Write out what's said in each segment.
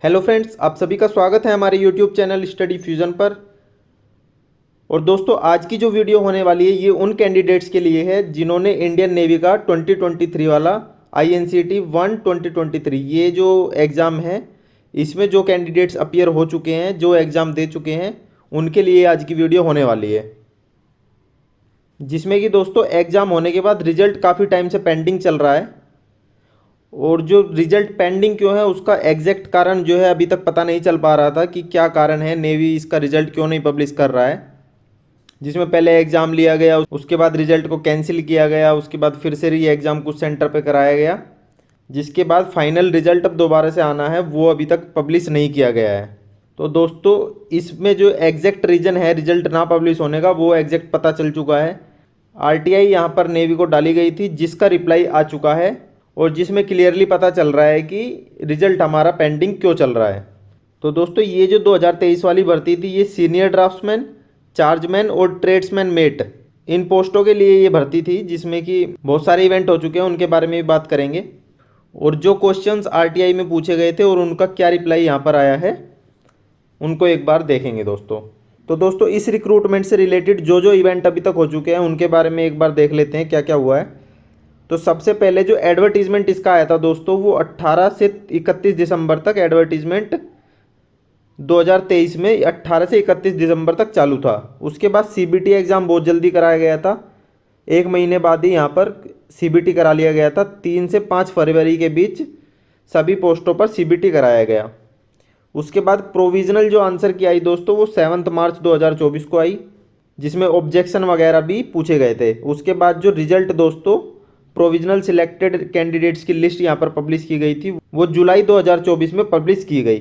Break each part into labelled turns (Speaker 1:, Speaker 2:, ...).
Speaker 1: Hello friends, आप सभी का स्वागत है हमारे यूट्यूब चैनल स्टडी फ्यूजन पर। और दोस्तों, आज की जो वीडियो होने वाली है ये उन कैंडिडेट्स के लिए है जिन्होंने इंडियन नेवी का 2023 वाला INCT 1 2023 ये जो एग्ज़ाम है इसमें जो कैंडिडेट्स अपीयर हो चुके हैं, जो एग्ज़ाम दे चुके हैं, उनके लिए आज की वीडियो होने वाली है। जिसमें कि दोस्तों एग्ज़ाम होने के बाद रिजल्ट काफ़ी टाइम से पेंडिंग चल रहा है और जो रिजल्ट पेंडिंग क्यों है उसका एग्जैक्ट कारण जो है अभी तक पता नहीं चल पा रहा था कि क्या कारण है, नेवी इसका रिजल्ट क्यों नहीं पब्लिश कर रहा है। जिसमें पहले एग्ज़ाम लिया गया, उसके बाद रिजल्ट को कैंसिल किया गया, उसके बाद फिर से री एग्ज़ाम कुछ सेंटर पे कराया गया, जिसके बाद फाइनल रिजल्ट अब दोबारा से आना है वो अभी तक पब्लिश नहीं किया गया है। तो दोस्तों, इसमें जो एग्जैक्ट रीज़न है रिजल्ट ना पब्लिश होने का वो एग्जैक्ट पता चल चुका है। RTI यहाँ पर नेवी को डाली गई थी जिसका रिप्लाई आ चुका है और जिसमें क्लियरली पता चल रहा है कि रिजल्ट हमारा पेंडिंग क्यों चल रहा है। तो दोस्तों, ये जो 2023 वाली भर्ती थी ये सीनियर ड्राफ्ट्समैन, चार्जमैन और ट्रेड्समैन मेट इन पोस्टों के लिए ये भर्ती थी, जिसमें कि बहुत सारे इवेंट हो चुके हैं, उनके बारे में भी बात करेंगे और जो क्वेश्चंस RTI में पूछे गए थे और उनका क्या रिप्लाई यहाँ पर आया है उनको एक बार देखेंगे दोस्तों। तो दोस्तों, इस रिक्रूटमेंट से रिलेटेड जो जो इवेंट अभी तक हो चुके हैं उनके बारे में एक बार देख लेते हैं क्या क्या हुआ है। तो सबसे पहले जो एडवर्टीजमेंट इसका आया था दोस्तों वो 18 से 31 दिसंबर तक एडवर्टीजमेंट 2023 में 18 से 31 दिसंबर तक चालू था। उसके बाद CBT एग्ज़ाम बहुत जल्दी कराया गया था, 1 महीने बाद ही यहाँ पर CBT करा लिया गया था। 3 से 5 फरवरी के बीच सभी पोस्टों पर CBT कराया गया। उसके बाद प्रोविज़नल जो आंसर की आई दोस्तों वो 7 मार्च 2024 को आई, जिसमें ऑब्जेक्शन वगैरह भी पूछे गए थे। उसके बाद जो रिजल्ट दोस्तों प्रोविजनल सिलेक्टेड कैंडिडेट्स की लिस्ट यहाँ पर पब्लिश की गई थी वो जुलाई 2024 में पब्लिश की गई,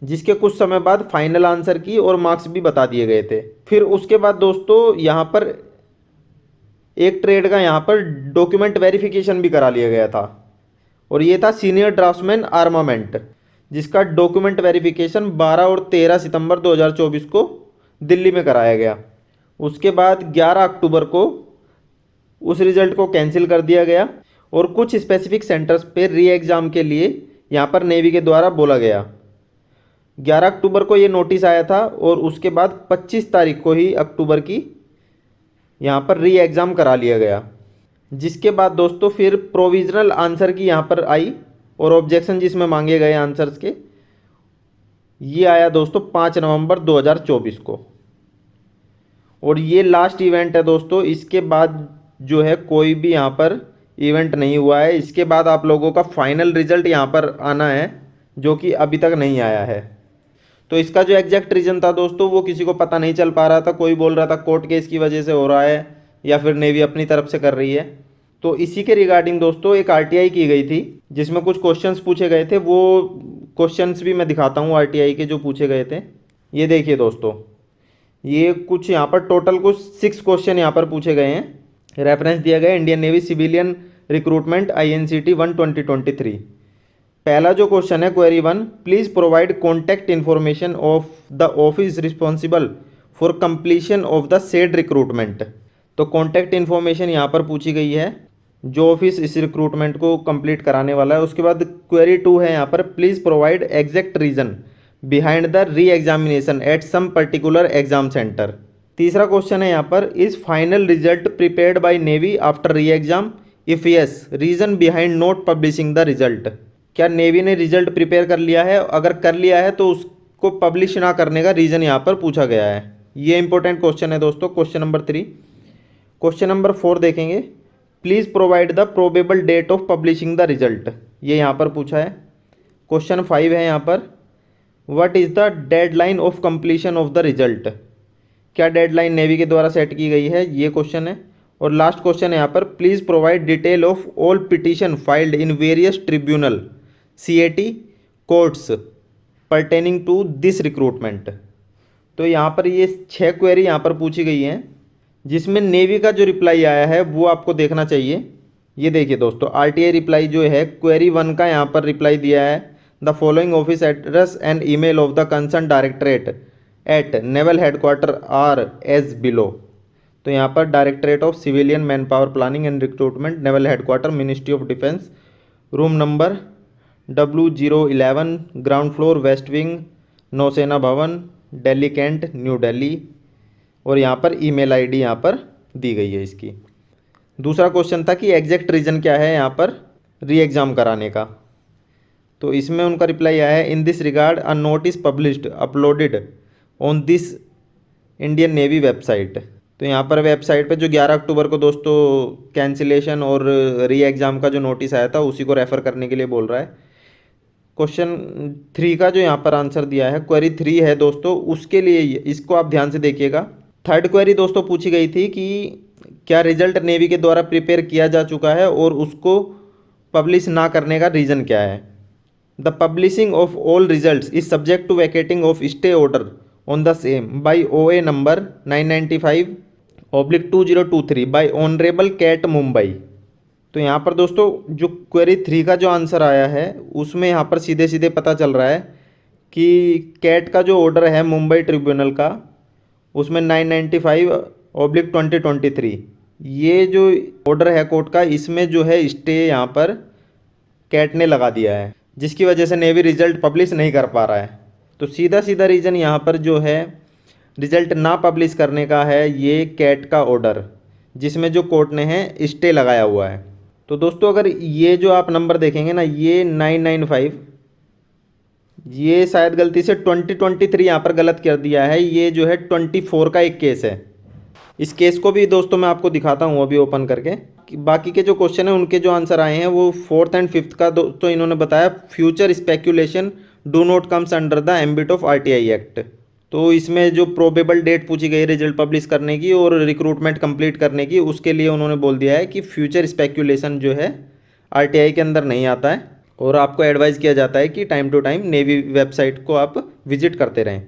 Speaker 1: जिसके कुछ समय बाद फाइनल आंसर की और मार्क्स भी बता दिए गए थे। फिर उसके बाद दोस्तों यहाँ पर एक ट्रेड का यहाँ पर डॉक्यूमेंट वेरिफिकेशन भी करा लिया गया था और ये था सीनियर ड्राफ्ट्समैन आर्मामेंट, जिसका डॉक्यूमेंट वेरिफिकेशन 12 और 13 सितंबर 2024 को दिल्ली में कराया गया। उसके बाद 11 अक्टूबर को उस रिज़ल्ट को कैंसिल कर दिया गया और कुछ स्पेसिफिक सेंटर्स पे री एग्ज़ाम के लिए यहाँ पर नेवी के द्वारा बोला गया। 11 अक्टूबर को ये नोटिस आया था और उसके बाद 25 तारीख को ही अक्टूबर की यहाँ पर री एग्ज़ाम करा लिया गया। जिसके बाद दोस्तों फिर प्रोविज़नल आंसर की यहाँ पर आई और ऑब्जेक्शन जिसमें मांगे गए आंसर्स के, ये आया दोस्तों 5 नवंबर 2024 को और ये लास्ट इवेंट है दोस्तों। इसके बाद जो है कोई भी यहाँ पर इवेंट नहीं हुआ है। इसके बाद आप लोगों का फाइनल रिजल्ट यहाँ पर आना है जो कि अभी तक नहीं आया है। तो इसका जो एग्जैक्ट रीज़न था दोस्तों वो किसी को पता नहीं चल पा रहा था। कोई बोल रहा था कोर्ट केस की वजह से हो रहा है या फिर नेवी अपनी तरफ से कर रही है। तो इसी के रिगार्डिंग दोस्तों एक RTI की गई थी जिसमें कुछ क्वेश्चंस पूछे गए थे। वो क्वेश्चंस भी मैं दिखाता हूँ RTI के जो पूछे गए थे। ये देखिए दोस्तों, ये कुछ यहाँ पर टोटल कुछ 6 क्वेश्चन यहाँ पर पूछे गए हैं। रेफरेंस दिया गया Indian navy civilian recruitment INCT 1 2023। पहला जो क्वेश्चन है query 1, please provide contact information of the office responsible for completion of the said recruitment. तो कॉन्टैक्ट इन्फॉर्मेशन यहाँ पर पूछी गई है जो ऑफिस इस रिक्रूटमेंट को कंप्लीट कराने वाला है। उसके बाद क्वेरी 2 है यहाँ पर, please provide exact reason behind the re examination at some particular exam centre. तीसरा क्वेश्चन है यहाँ पर, is final result prepared by navy after re exam, if yes reason behind not publishing the result. क्या navy ने result prepare कर लिया है? अगर कर लिया है तो उसको पब्लिश ना करने का रीज़न यहाँ पर पूछा गया है। ये इंपॉर्टेंट क्वेश्चन है दोस्तों, क्वेश्चन नंबर 3। क्वेश्चन नंबर 4 देखेंगे, please provide the probable date of publishing the result. ये यहाँ पर पूछा है। क्वेश्चन 5 है यहाँ पर, what is the deadline of completion of the result. क्या डेडलाइन नेवी के द्वारा सेट की गई है, ये क्वेश्चन है। और लास्ट क्वेश्चन है यहाँ पर, please provide detail of all petition filed in various tribunal CAT courts pertaining to this recruitment. तो यहाँ पर ये 6 क्वेरी यहाँ पर पूछी गई हैं जिसमें नेवी का जो रिप्लाई आया है वो आपको देखना चाहिए। ये देखिए दोस्तों, RTI रिप्लाई जो है क्वेरी 1 का यहाँ पर रिप्लाई दिया है, the following office address and email of the concern directorate at naval headquarter are as below. तो यहाँ पर directorate of civilian man power planning and recruitment, naval headquarter, ministry of defence, room number W011 ground floor west wing Nausena Bhavan Delhi cantt new Delhi. और यहाँ पर email ID यहाँ पर दी गई है इसकी। दूसरा क्वेश्चन था कि एग्जैक्ट रीज़न क्या है यहाँ पर री एग्ज़ाम कराने का। तो इसमें उनका रिप्लाई आया है, in this regard a notice published uploaded on this Indian navy website. तो यहाँ पर वेबसाइट पे जो 11 अक्टूबर को दोस्तों कैंसिलेशन और री एग्ज़ाम का जो नोटिस आया था उसी को रेफ़र करने के लिए बोल रहा है। क्वेश्चन 3 का जो यहाँ पर आंसर दिया है, क्वेरी 3 है दोस्तों, उसके लिए इसको आप ध्यान से देखिएगा। थर्ड क्वेरी दोस्तों पूछी गई थी कि क्या रिजल्ट नेवी के द्वारा प्रिपेयर किया जा चुका है और उसको पब्लिश ना करने का रीज़न क्या है। The publishing of all results is subject to vacating of stay order on the same by OA number 995/2023 by honourable CAT Mumbai. तो यहाँ पर दोस्तों जो क्वेरी 3 का जो आंसर आया है उसमें यहाँ पर सीधे सीधे पता चल रहा है कि कैट का जो ऑर्डर है मुंबई ट्रिब्यूनल का उसमें 995/2023 ये जो ऑर्डर है कोर्ट का, इसमें जो है स्टे यहाँ पर कैट ने लगा दिया है, जिसकी वजह से नेवी रिजल्ट पब्लिश नहीं कर पा रहा है। तो सीधा सीधा रीज़न यहाँ पर जो है रिजल्ट ना पब्लिश करने का है ये कैट का ऑर्डर, जिसमें जो कोर्ट ने है स्टे लगाया हुआ है। तो दोस्तों अगर ये जो आप नंबर देखेंगे ना, ये 995, ये शायद गलती से 2023 यहाँ पर गलत कर दिया है। ये जो है 24 का एक केस है। इस केस को भी दोस्तों मैं आपको दिखाता हूँ अभी ओपन करके। बाकी के जो क्वेश्चन हैं उनके जो आंसर आए हैं वो 4th एंड 5th का दोस्तों इन्होंने बताया future speculation do not comes under the ambit of RTI act. तो इसमें जो प्रोबेबल डेट पूछी गई रिजल्ट पब्लिश करने की और रिक्रूटमेंट कंप्लीट करने की, उसके लिए उन्होंने बोल दिया है कि फ्यूचर स्पेक्यूलेशन जो है RTI के अंदर नहीं आता है और आपको एडवाइस किया जाता है कि time to time navy website को आप विजिट करते रहें।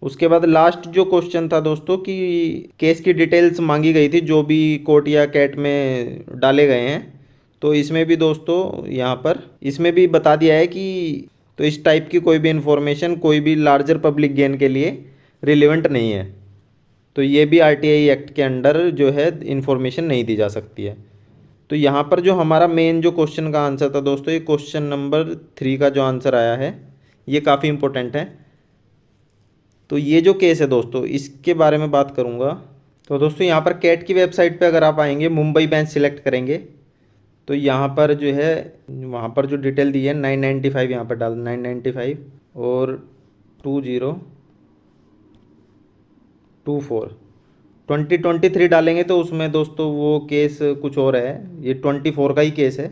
Speaker 1: उसके बाद लास्ट जो क्वेश्चन था दोस्तों कि केस की डिटेल्स मांगी गई थी जो भी कोर्ट या कैट में डाले गए हैं। तो इसमें भी दोस्तों यहाँ पर इसमें भी बता दिया है कि तो इस टाइप की कोई भी इन्फॉर्मेशन कोई भी लार्जर पब्लिक गेन के लिए रिलेवेंट नहीं है। तो ये भी RTI एक्ट के अंडर जो है इन्फॉर्मेशन नहीं दी जा सकती है। तो यहाँ पर जो हमारा मेन जो क्वेश्चन का आंसर था दोस्तों, ये क्वेश्चन नंबर 3 का जो आंसर आया है ये काफ़ी इंपॉर्टेंट है। तो ये जो केस है दोस्तों इसके बारे में बात करूँगा। तो दोस्तों यहाँ पर कैट की वेबसाइट पे अगर आप आएंगे, मुंबई बेंच सिलेक्ट करेंगे तो यहाँ पर जो है वहाँ पर जो डिटेल दी है 995 यहाँ पर डाल 995 और 2024 2023 डालेंगे तो उसमें दोस्तों वो केस कुछ और है। ये 24 का ही केस है।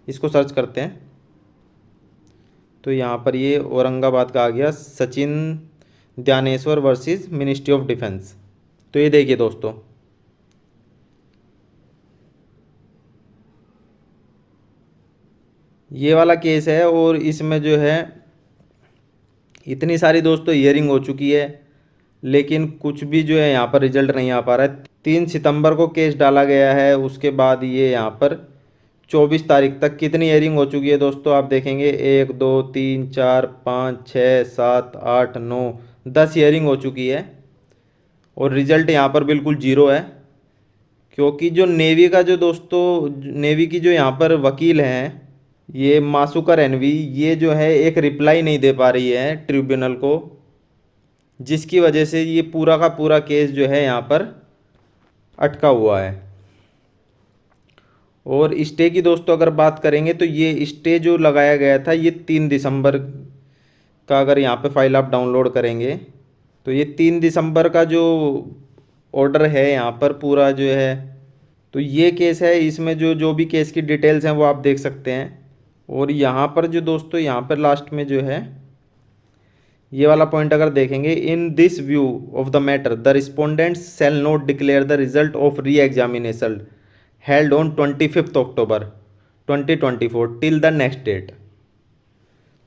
Speaker 1: इसको सर्च करते हैं तो यहाँ पर ये औरंगाबाद का आ गया, Sachin Dhyaneshwar versus ministry of defence. तो ये देखिए दोस्तों ये वाला केस है और इसमें जो है इतनी सारी दोस्तों हियरिंग हो चुकी है लेकिन कुछ भी जो है यहाँ पर रिजल्ट नहीं आ पा रहा है। 3 सितंबर को केस डाला गया है, उसके बाद ये यहाँ पर 24 तारीख तक कितनी हियरिंग हो चुकी है दोस्तों आप देखेंगे 1 2 3 4 5 6 7 8 9 10 हियरिंग हो चुकी है और रिजल्ट यहाँ पर बिल्कुल ज़ीरो है। क्योंकि जो नेवी का जो दोस्तों नेवी की जो यहाँ पर वकील हैं ये मासूकर एनवी, ये जो है एक रिप्लाई नहीं दे पा रही है ट्रिब्यूनल को, जिसकी वजह से ये पूरा का पूरा केस जो है यहाँ पर अटका हुआ है। और स्टे की दोस्तों अगर बात करेंगे तो ये स्टे जो लगाया गया था ये 3 दिसंबर का, अगर यहाँ पे फाइल आप डाउनलोड करेंगे तो ये 3 दिसंबर का जो ऑर्डर है यहाँ पर पूरा जो है, तो ये केस है। इसमें जो जो भी केस की डिटेल्स हैं वो आप देख सकते हैं। और यहाँ पर जो दोस्तों यहाँ पर लास्ट में जो है ये वाला पॉइंट अगर देखेंगे, in this view of the matter the respondents shall not declare the result of re examination held on 25 October 2024 till the next date.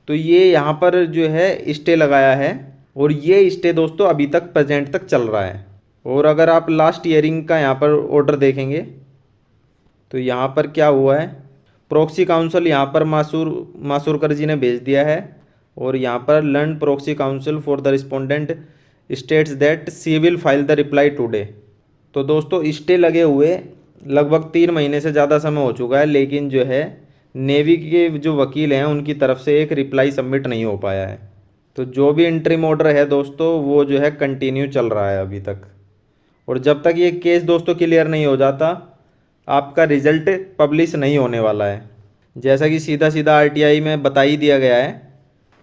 Speaker 1: तो ये यहाँ पर जो है स्टे लगाया है और ये स्टे दोस्तों अभी तक प्रेजेंट तक चल रहा है। और अगर आप लास्ट ईयरिंग का यहाँ पर ऑर्डर देखेंगे तो यहाँ पर क्या हुआ है, प्रॉक्सी काउंसिल यहाँ पर मासूरकर जी ने भेज दिया है और यहाँ पर learn proxy counsel for the respondent states that she will file the reply today. तो दोस्तों स्टे लगे हुए लगभग 3 महीने से ज़्यादा समय हो चुका है, लेकिन जो है नेवी के जो वकील हैं उनकी तरफ से एक रिप्लाई सबमिट नहीं हो पाया है। तो जो भी इंटरिम ऑर्डर है दोस्तों वो जो है कंटिन्यू चल रहा है अभी तक। और जब तक ये केस दोस्तों क्लियर नहीं हो जाता आपका रिजल्ट पब्लिश नहीं होने वाला है, जैसा कि सीधा सीधा आरटीआई में बता ही दिया गया है।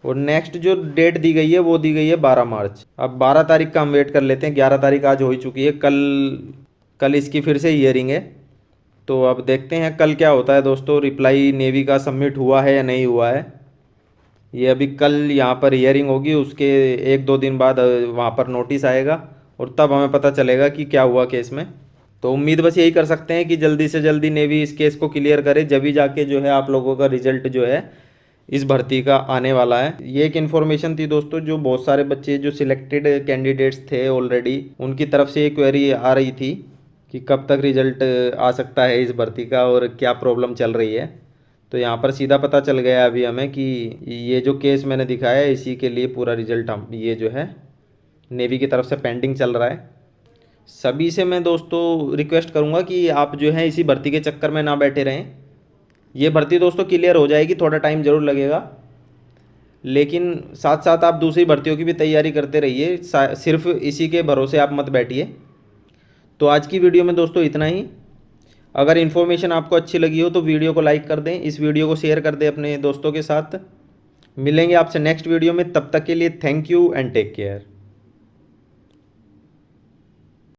Speaker 1: और नेक्स्ट जो डेट दी गई है वो दी गई है 12 मार्च। अब 12 तारीख का हम वेट कर लेते हैं। 11 तारीख आज हो ही चुकी है, कल इसकी फिर से हियरिंग है। तो अब देखते हैं कल क्या होता है दोस्तों, रिप्लाई नेवी का सबमिट हुआ है या नहीं हुआ है। ये अभी कल यहाँ पर हियरिंग होगी, उसके 1-2 दिन बाद वहाँ पर नोटिस आएगा और तब हमें पता चलेगा कि क्या हुआ केस में। तो उम्मीद बस यही कर सकते हैं कि जल्दी से जल्दी नेवी इस केस को क्लियर करे, जब भी जाके जो है आप लोगों का रिजल्ट जो है इस भर्ती का आने वाला है। ये एक इन्फॉर्मेशन थी दोस्तों, जो बहुत सारे बच्चे जो सिलेक्टेड कैंडिडेट्स थे ऑलरेडी उनकी तरफ से ये क्वेरी आ रही थी कि कब तक रिजल्ट आ सकता है इस भर्ती का और क्या प्रॉब्लम चल रही है। तो यहाँ पर सीधा पता चल गया अभी हमें कि ये जो केस मैंने दिखाया है इसी के लिए पूरा रिजल्ट हम ये जो है नेवी की तरफ से पेंडिंग चल रहा है। सभी से मैं दोस्तों रिक्वेस्ट करूँगा कि आप जो है इसी भर्ती के चक्कर में ना बैठे रहें। ये भर्ती दोस्तों क्लियर हो जाएगी, थोड़ा टाइम ज़रूर लगेगा, लेकिन साथ साथ आप दूसरी भर्तियों की भी तैयारी करते रहिए, सिर्फ इसी के भरोसे आप मत बैठिए। तो आज की वीडियो में दोस्तों इतना ही। अगर इन्फॉर्मेशन आपको अच्छी लगी हो तो वीडियो को लाइक कर दें, इस वीडियो को शेयर कर दें अपने दोस्तों के साथ। मिलेंगे आपसे नेक्स्ट वीडियो में, तब तक के लिए thank you and take care.